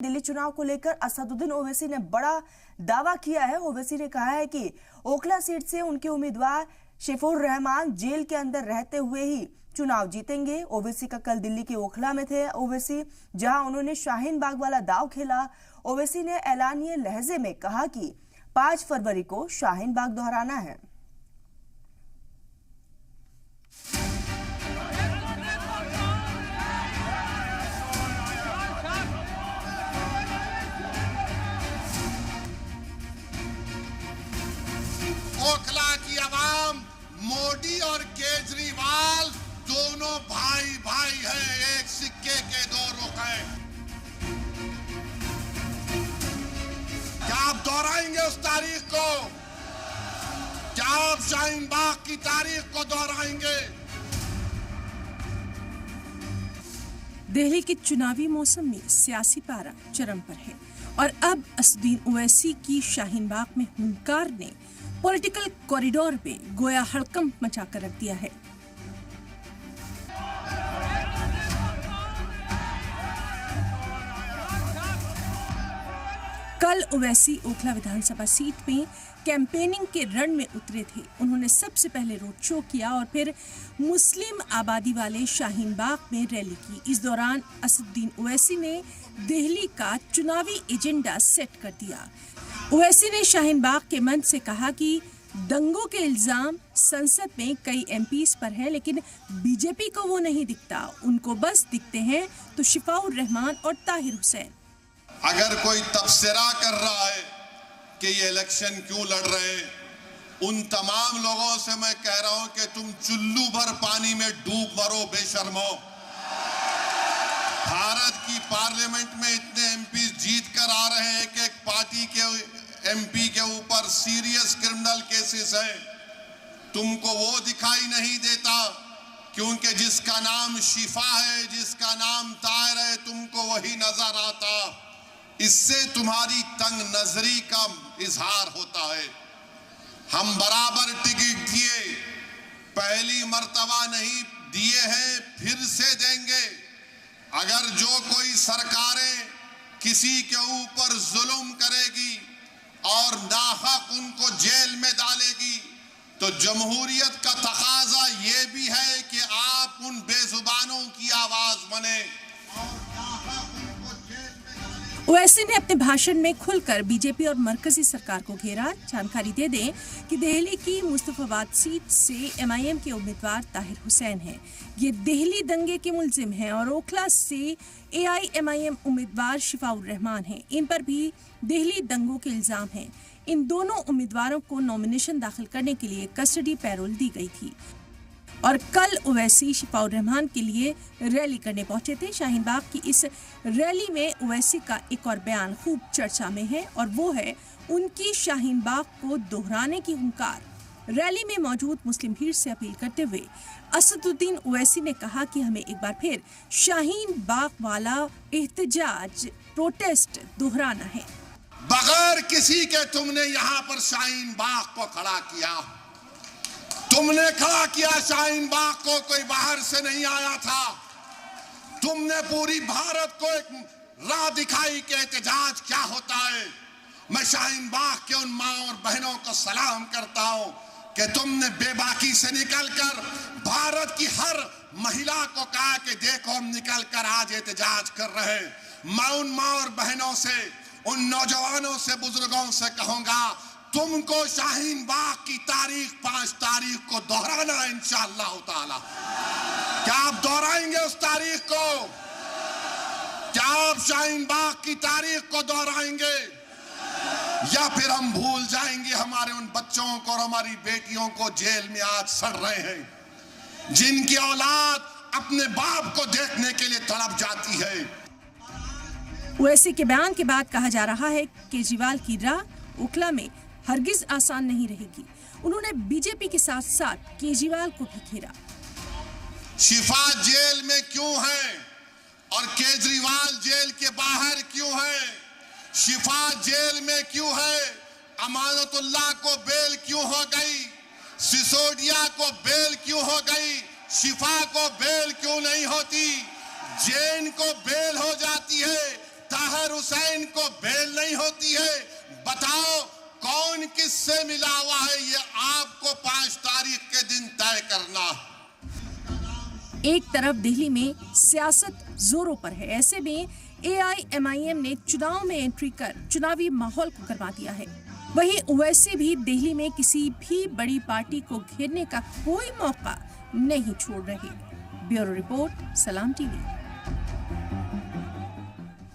दिल्ली चुनाव को लेकर असदुद्दीन ओवैसी ने बड़ा दावा किया है। ओवैसी ने कहा है कि ओखला सीट से उनके उम्मीदवार शिफाउर रहमान जेल के अंदर रहते हुए ही चुनाव जीतेंगे। ओवैसी का कल दिल्ली के ओखला में थे ओवैसी, जहां उन्होंने शाहीन बाग वाला दाव खेला। ओवैसी ने ऐलानिये लहजे में कहा कि 5 फरवरी को शाहीन बाग दोहराना है। ओखला की आवाम मोदी और केजरीवाल दोनों भाई भाई हैं, एक सिक्के के दो रुख हैं। क्या आप दोहराएंगे उस तारीख को? क्या आप शाहीन बाग की तारीख को दोहराएंगे? दिल्ली के चुनावी मौसम में सियासी पारा चरम पर है और अब असदुद्दीन ओवैसी की शाहीन बाग में हुंकार ने पॉलिटिकल कॉरिडोर पे गोया हड़कंप मचाकर रख दिया है। कल ओवैसी ओखला विधानसभा सीट में कैंपेनिंग के रण में उतरे थे। उन्होंने सबसे पहले रोड शो किया और फिर मुस्लिम आबादी वाले शाहीन बाग में रैली की। इस दौरान असदुद्दीन ओवैसी ने दिल्ली का चुनावी एजेंडा सेट कर दिया। ओवैसी ने शाहीन बाग के मंच से कहा कि दंगों के इल्जाम संसद में कई एमपीज पर हैं, लेकिन बीजेपी को वो नहीं दिखता। उनको बस दिखते हैं तो शिफाउर रहमान और ताहिर हुसैन। अगर कोई तबसरा कर रहा है कि ये इलेक्शन क्यों लड़ रहे हैं, उन तमाम लोगों से मैं कह रहा हूं कि तुम चुल्लू भर पानी में डूब मरो बेशर्मो। भारत की पार्लियामेंट में इतने एमपी जीत कर आ रहे हैं कि एक पार्टी के एमपी के ऊपर सीरियस क्रिमिनल केसेस हैं। तुमको वो दिखाई नहीं देता क्योंकि जिसका नाम शिफा है, जिसका नाम ताहिर है, तुमको वही नजर आता। इससे तुम्हारी तंग नजरी का इजहार होता है। हम बराबर टिकट दिए, पहली मर्तबा नहीं दिए हैं, फिर से देंगे। अगर जो कोई सरकारें किसी के ऊपर जुल्म करेगी और नाहक उनको जेल में डालेगी, तो जमहूरियत का तकाजा ये भी है कि आप उन बेजुबानों की आवाज बने और नाहक उनको जेल में डालें। ओवैसी ने अपने भाषण में खुलकर बीजेपी और मरकजी सरकार को घेरा। जानकारी दे दें कि दिल्ली की मुस्तफाबाद सीट से एमआईएम के उम्मीदवार ताहिर हुसैन हैं। ये दिल्ली दंगे के मुल्जिम हैं और ओखला से एआईएमआईएम उम्मीदवार शिफाउर रहमान हैं। इन पर भी दिल्ली दंगों के इल्जाम हैं। इन दोनों उम्मीदवारों को नॉमिनेशन दाखिल करने के लिए कस्टडी पैरोल दी गई थी और कल ओवैसी शिफाउर रहमान के लिए रैली करने पहुंचे थे। शाहीन बाग की इस रैली में ओवैसी का एक और बयान खूब चर्चा में है और वो है उनकी शाहीन बाग को दोहराने की हुंकार। रैली में मौजूद मुस्लिम भीड़ से अपील करते हुए असदुद्दीन ओवैसी ने कहा कि हमें एक बार फिर शाहीन बाग वाला एहतजाज प्रोटेस्ट दोहराना है। बगैर किसी के तुमने यहाँ पर शाहीन बाग को खड़ा किया। तुमने खड़ा किया शाहीन बाग को, कोई बाहर से नहीं आया था। तुमने पूरी भारत को एक राह दिखाई कि एहतजाज क्या होता है। मैं शाहीन बाग के उन माँ और बहनों को सलाम करता हूँ कि तुमने बेबाकी से निकलकर भारत की हर महिला को कहा कि देखो हम निकलकर आज एहतजाज कर रहे हैं। मैं उन माँ और बहनों से, उन नौजवानों से, बुजुर्गों से कहूंगा, तुमको शाहीन बाग की तारीख 5 तारीख को दोहराना है इंशाअल्लाह ताला। क्या आप दोहराएंगे उस तारीख को? क्या आप शाहीन बाग की तारीख को दोहराएंगे या फिर हम भूल जाएंगे हमारे उन बच्चों को और हमारी बेटियों को जेल में आज सड़ रहे हैं, जिनकी औलाद अपने बाप को देखने के लिए तड़प जाती है। ओवैसी के बयान के बाद कहा जा रहा है केजरीवाल की राह ओखला में हरगिज आसान नहीं रहेगी। उन्होंने बीजेपी के साथ साथ केजरीवाल को भी घेरा। शिफा जेल में क्यों है और केजरीवाल जेल के बाहर क्यों है? शिफा जेल में क्यों है? अमानतुल्लाह को बेल क्यों हो गई? सिसोदिया को बेल क्यों हो गई? शिफा को बेल क्यों नहीं होती? जैन को बेल हो जाती है, ताहिर हुसैन को बेल नहीं होती है। बताओ कौन किससे मिला हुआ है, ये आपको 5 तारीख के दिन तय करना है। एक तरफ दिल्ली में सियासत जोरों पर है, ऐसे में AIMIM ने चुनाव में एंट्री कर चुनावी माहौल को गरमा दिया है। वहीं ओवैसी भी दिल्ली में किसी भी बड़ी पार्टी को घेरने का कोई मौका नहीं छोड़ रहे। ब्यूरो रिपोर्ट, सलाम टीवी।